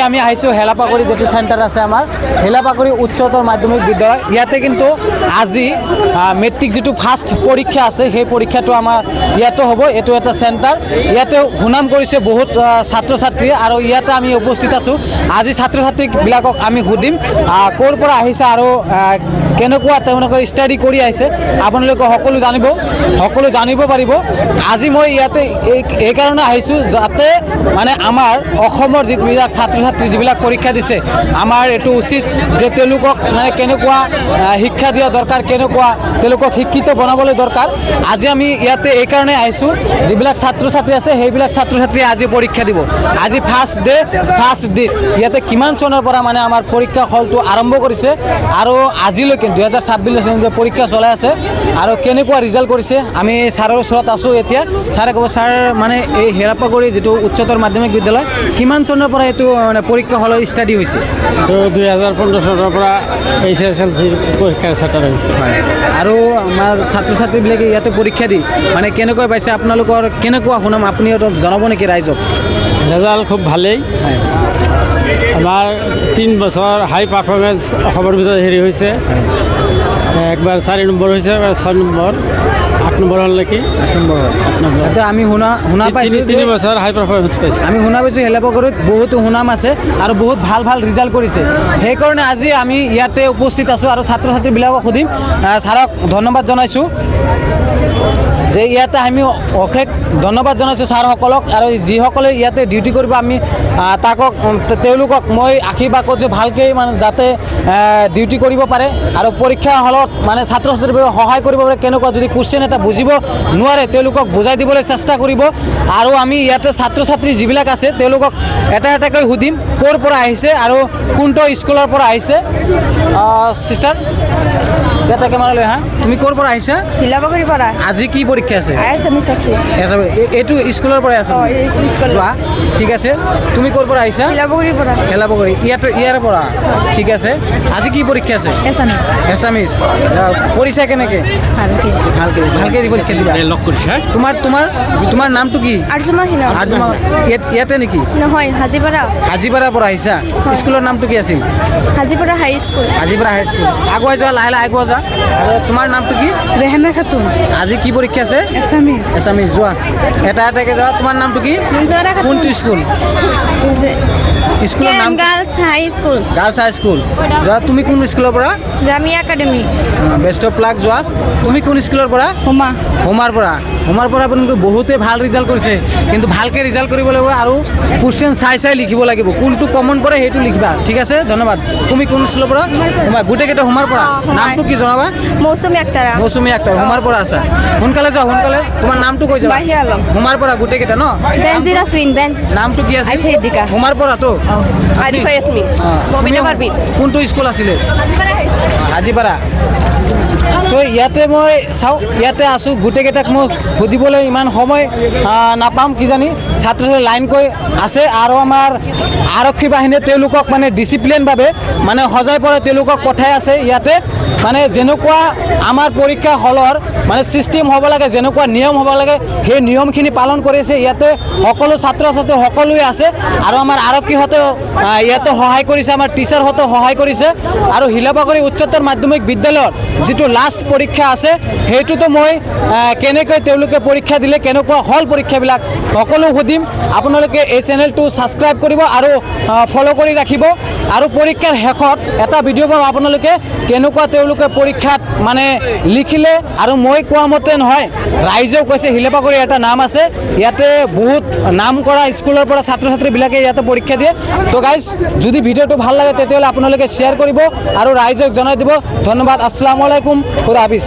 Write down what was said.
আমি আহিছোঁ হেলাপাগুৰি যেটো চেণ্টাৰ আছে আমাৰ হেলাপাগুৰি উচ্চতৰ মাধ্যমিক বিদ্যালয় ইয়াতে কিন্তু আজি মেট্ৰিক যেটো ফাৰ্ষ্ট পৰীক্ষা আছে সেই পৰীক্ষাটো আমাৰ ইয়াতে হ'ব এইটো এটা চেণ্টাৰ ইয়াতে সুনাম কৰিছে বহুত ছাত্ৰ ছাত্ৰী আৰু ইয়াতে আমি উপস্থিত আছোঁ আজি ছাত্ৰ ছাত্ৰীবিলাকক আমি সুধিম ক'ৰ পৰা আহিছে আৰু কেনেকুৱা তেওঁলোকে ষ্টাডি কৰি আহিছে আপোনালোকে সকলো জানিব পাৰিব আজি মই ইয়াতে এই কাৰণে আহিছোঁ যাতে মানে আমাৰ অসমৰ যিবিলাক ছাত্ৰ ছাত্ৰী যিবিলাক পৰীক্ষা দিছে আমাৰ এইটো উচিত যে তেওঁলোকক মানে কেনেকুৱা শিক্ষা দিয়া দৰকাৰ কেনেকুৱা তেওঁলোকক শিক্ষিত বনাবলৈ দৰকাৰ আজি আমি ইয়াতে এই কাৰণে আহিছোঁ যিবিলাক ছাত্ৰ ছাত্ৰী আছে সেইবিলাক ছাত্ৰ ছাত্ৰীয়ে আজি পৰীক্ষা দিব আজি ফাৰ্ষ্ট ডে ইয়াতে কিমান চনৰ পৰা মানে আমাৰ পৰীক্ষা হলটো আৰম্ভ কৰিছে আৰু আজিলৈকে 2026 চনত পৰীক্ষা চলাই আছে আৰু কেনেকুৱা ৰিজাল্ট কৰিছে আমি ছাৰৰ ওচৰত আছোঁ এতিয়া ছাৰে ক'ব ছাৰ মানে এই হেলাপাগুৰি যিটো উচ্চতৰ মাধ্যমিক বিদ্যালয় কিমান চনৰ পৰা এইটো মানে পৰীক্ষা হলৰ ষ্টাডি হৈছে 2015 চনৰ পৰা HSLC পৰীক্ষা ষ্টাৰ্ট হৈছে আৰু আমাৰ ছাত্ৰ ছাত্ৰীবিলাকে ইয়াতে পৰীক্ষা দি মানে কেনেকৈ পাইছে আপোনালোকৰ কেনেকুৱা শুনাম আপুনি অলপ জনাব নেকি ৰাইজক ৰিজাল্ট খুব ভালেই আমাৰ 3 বছৰ হাই পাৰফৰ্মেঞ্চ অসমৰ ভিতৰত হেৰি হৈছে একবাৰ 4 নম্বৰ হৈছে এবাৰ 6 নম্বৰ 8 নম্বৰ হ'ল নেকি 8 নম্বৰ এতিয়া আমি শুনা পাইছোঁ 3 বছৰ হাই পাৰফৰ্মেঞ্চ পাইছে আমি শুনা পাইছোঁ হেলাপাগুৰিত বহুতো সুনাম আছে আৰু বহুত ভাল ৰিজাল্ট কৰিছে সেইকাৰণে আজি আমি ইয়াতে উপস্থিত আছোঁ আৰু ছাত্ৰ ছাত্ৰীবিলাকক সুধিম ছাৰক ধন্যবাদ জনাইছোঁ যে ইয়াতে আমি অশেষ ধন্যবাদ জনাইছোঁ ছাৰসকলক আৰু যিসকলে ইয়াতে ডিউটি কৰিব আমি তেওঁলোকক মই আশীৰ্বাদ কৰিছোঁ ভালকৈ মানে যাতে ডিউটি কৰিব পাৰে আৰু পৰীক্ষা হলত মানে ছাত্ৰ ছাত্ৰীৰ সহায় কৰিব পাৰে কেনেকুৱা যদি কুৱেশ্যন এটা বুজিব নোৱাৰে তেওঁলোকক বুজাই দিবলৈ চেষ্টা কৰিব আৰু আমি ইয়াতে ছাত্ৰ ছাত্ৰী যিবিলাক আছে তেওঁলোকক এটাকৈ সুধিম ক'ৰ পৰা আহিছে আৰু কোনটো স্কুলৰ পৰা আহিছে চিষ্টাৰ ইয়াতে কেমেৰা লৈ তুমি ক'ৰ পৰা আহিছা হেলাপাগুৰিৰ পৰা আজি কি পৰীক্ষা আছে আছামিছ আছে এইটো স্কুলৰ পৰা আছে এইটো স্কুল ঠিক আছে তুমি ক'ৰ পৰা আহিছা হেলাপাগুৰিৰ পৰা হেলাপাগুৰি ইয়াৰ পৰা ঠিক আছে আজি কি পৰীক্ষা আছে এছামিছ পৰীক্ষা কেনেকৈ ভালকৈ পৰীক্ষা দিবা লগ কৰিছা তোমাৰ নামটো কি আৰ্জুমা ইয়াতে নেকি নহয় হাজিপাৰাৰ পৰা আহিছা স্কুলৰ নামটো কি আছিল হাজিপাৰা হাই স্কুল আগুৱাই যোৱা লাহে আগুৱাই যোৱা আৰু তোমাৰ নামটো কি ৰেহানা খাতুন আজি কি পৰীক্ষা আছে এছামিছ যোৱা এটাকৈ যোৱা তোমাৰ নামটো কি কোনটো স্কুল স্কুলৰ নাম গাৰ্লছ হাই স্কুল যোৱা তুমি কোন স্কুলৰ পৰা Jamia academy best of luck যোৱা তুমি কোন স্কুলৰ পৰা হোমাৰ পৰা আপোনালোকে বহুতেই ভাল ৰিজাল্ট কৰিছে কিন্তু ভালকৈ ৰিজাল্ট কৰিব লাগিব আৰু কুৱেশ্যন চাই লিখিব লাগিব কোনটো কমন পৰে সেইটো লিখিবা ঠিক আছে ধন্যবাদ তুমি কোন স্কুলৰ পৰা গোটেইকেইটা হোমাৰ পৰা নামটো কি জনাবা মৌচুমী আক্তাৰ হোমাৰ পৰা আছা সোনকালে যোৱা তোমাৰ নামটো কৈ যাবা হোমাৰ পৰা গোটেইকেইটা ন নামটো কি আছে হোমাৰ পৰাতো কোনটো স্কুল আছিলে হাজিপাৰা তো ইয়াতে মই চাওঁ ইয়াতে আছোঁ গোটেইকেইটাক মই সুধিবলৈ ইমান সময় নাপাম কিজানি ছাত্ৰ ছাত্ৰী লাইনকৈ আছে আৰু আমাৰ আৰক্ষী বাহিনীয়ে তেওঁলোকক মানে ডিচিপ্লিনভাৱে মানে সজাই পৰাই তেওঁলোকক পঠাই আছে ইয়াতে মানে যেনেকুৱা আমাৰ পৰীক্ষা হলৰ মানে ছিষ্টেম হ'ব লাগে যেনেকুৱা নিয়ম হ'ব লাগে সেই নিয়মখিনি পালন কৰিছে ইয়াতে সকলো ছাত্ৰ ছাত্ৰী সকলোৱে আছে আৰু আমাৰ আৰক্ষীহঁতেও ইয়াতে সহায় কৰিছে আমাৰ টিচাৰহঁতেও সহায় কৰিছে আৰু হেলাপাগুৰি উচ্চতৰ মাধ্যমিক বিদ্যালয়ৰ যিটো লাষ্ট পৰীক্ষা আছে সেইটোতো মই কেনেকৈ তেওঁলোকে পৰীক্ষা দিলে কেনেকুৱা হ'ল পৰীক্ষাবিলাক সকলো সুধিম আপোনালোকে এই চেনেলটো ছাবস্ক্ৰাইব কৰিব আৰু ফ'ল' কৰি ৰাখিব আৰু পৰীক্ষাৰ শেষত এটা ভিডিঅ' পাম আপোনালোকে কেনেকুৱা তেওঁলোকে পৰীক্ষাত মানে লিখিলে আৰু মই কোৱা মতে নহয় ৰাইজেও কৈছে হেলাপাগুৰি এটা নাম আছে ইয়াতে বহুত নাম কৰা স্কুলৰ পৰা ছাত্ৰ ছাত্ৰীবিলাকে ইয়াতে পৰীক্ষা দিয়ে তো গাইজ যদি ভিডিঅ'টো ভাল লাগে তেতিয়াহ'লে আপোনালোকে শ্বেয়াৰ কৰিব আৰু ৰাইজক জনাই দিব ধন্যবাদ আসসালামু আলাইকুম খুদা হাফিজ